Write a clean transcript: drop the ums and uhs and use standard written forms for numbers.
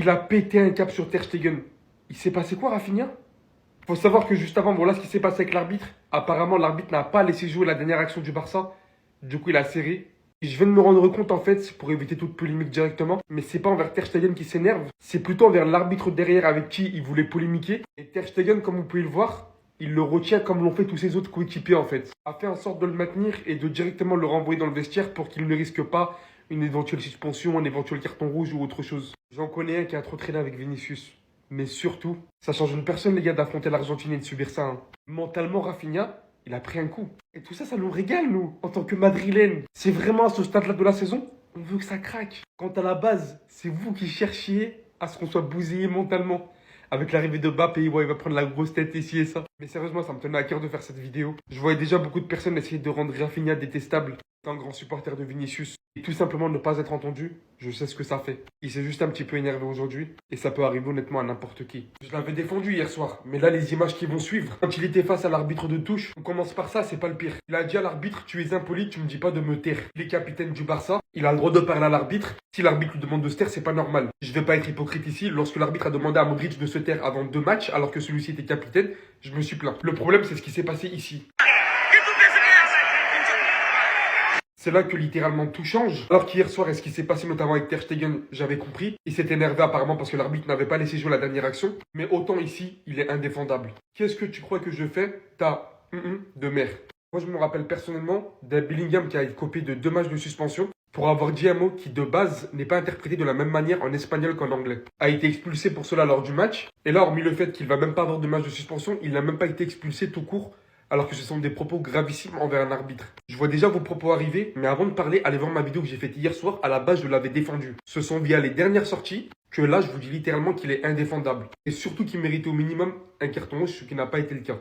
Il a pété un cap sur Ter Stegen. Il s'est passé quoi, Rafinha? Faut savoir que juste avant, voilà ce qui s'est passé avec l'arbitre. Apparemment, l'arbitre n'a pas laissé jouer la dernière action du Barça. Du coup, il a serré. Et je viens de me rendre compte, en fait, pour éviter toute polémique directement, mais c'est pas envers Ter Stegen qui s'énerve, c'est plutôt envers l'arbitre derrière avec qui il voulait polémiquer. Et Ter Stegen, comme vous pouvez le voir, il le retient comme l'ont fait tous ses autres coéquipiers, en fait. A fait en sorte de le maintenir et de directement le renvoyer dans le vestiaire pour qu'il ne risque pas une éventuelle suspension, un éventuel carton rouge ou autre chose. J'en connais un qui a trop traîné avec Vinicius. Mais surtout, ça change une personne, les gars, d'affronter l'Argentine et de subir ça, hein. Mentalement, Rafinha, il a pris un coup. Et tout ça, ça nous régale, nous, en tant que Madrilènes. C'est vraiment à ce stade-là de la saison, on veut que ça craque. Quant à la base, c'est vous qui cherchiez à ce qu'on soit bousillé mentalement. Avec l'arrivée de Mbappé, ouais, il va prendre la grosse tête ici et ça. Mais sérieusement, ça me tenait à cœur de faire cette vidéo. Je voyais déjà beaucoup de personnes essayer de rendre Rafinha détestable. Un grand supporter de Vinicius. Et tout simplement ne pas être entendu, je sais ce que ça fait. Il s'est juste un petit peu énervé aujourd'hui. Et ça peut arriver honnêtement à n'importe qui. Je l'avais défendu hier soir. Mais là, les images qui vont suivre. Quand il était face à l'arbitre de touche, on commence par ça, c'est pas le pire. Il a dit à l'arbitre, tu es impoli, tu me dis pas de me taire. Il est capitaine du Barça. Il a le droit de parler à l'arbitre. Si l'arbitre lui demande de se taire, c'est pas normal. Je vais pas être hypocrite ici. Lorsque l'arbitre a demandé à Modric de se taire avant 2 matchs, alors que celui-ci était capitaine, je me suis plaint. Le problème, c'est ce qui s'est passé ici. C'est là que littéralement tout change. Alors qu'hier soir, et ce qui s'est passé notamment avec Ter Stegen, j'avais compris. Il s'est énervé apparemment parce que l'arbitre n'avait pas laissé jouer la dernière action. Mais autant ici, il est indéfendable. Qu'est-ce que tu crois que je fais? De mer. Moi, je me rappelle personnellement d'un Bellingham qui a écopé de 2 matchs de suspension pour avoir dit un mot qui, de base, n'est pas interprété de la même manière en espagnol qu'en anglais. A été expulsé pour cela lors du match. Et là, hormis le fait qu'il va même pas avoir de match de suspension, il n'a même pas été expulsé tout court. Alors que ce sont des propos gravissimes envers un arbitre. Je vois déjà vos propos arriver, mais avant de parler, allez voir ma vidéo que j'ai faite hier soir. À la base, je l'avais défendu. Ce sont via les dernières sorties que là, je vous dis littéralement qu'il est indéfendable. Et surtout qu'il mérite au minimum un carton rouge, ce qui n'a pas été le cas.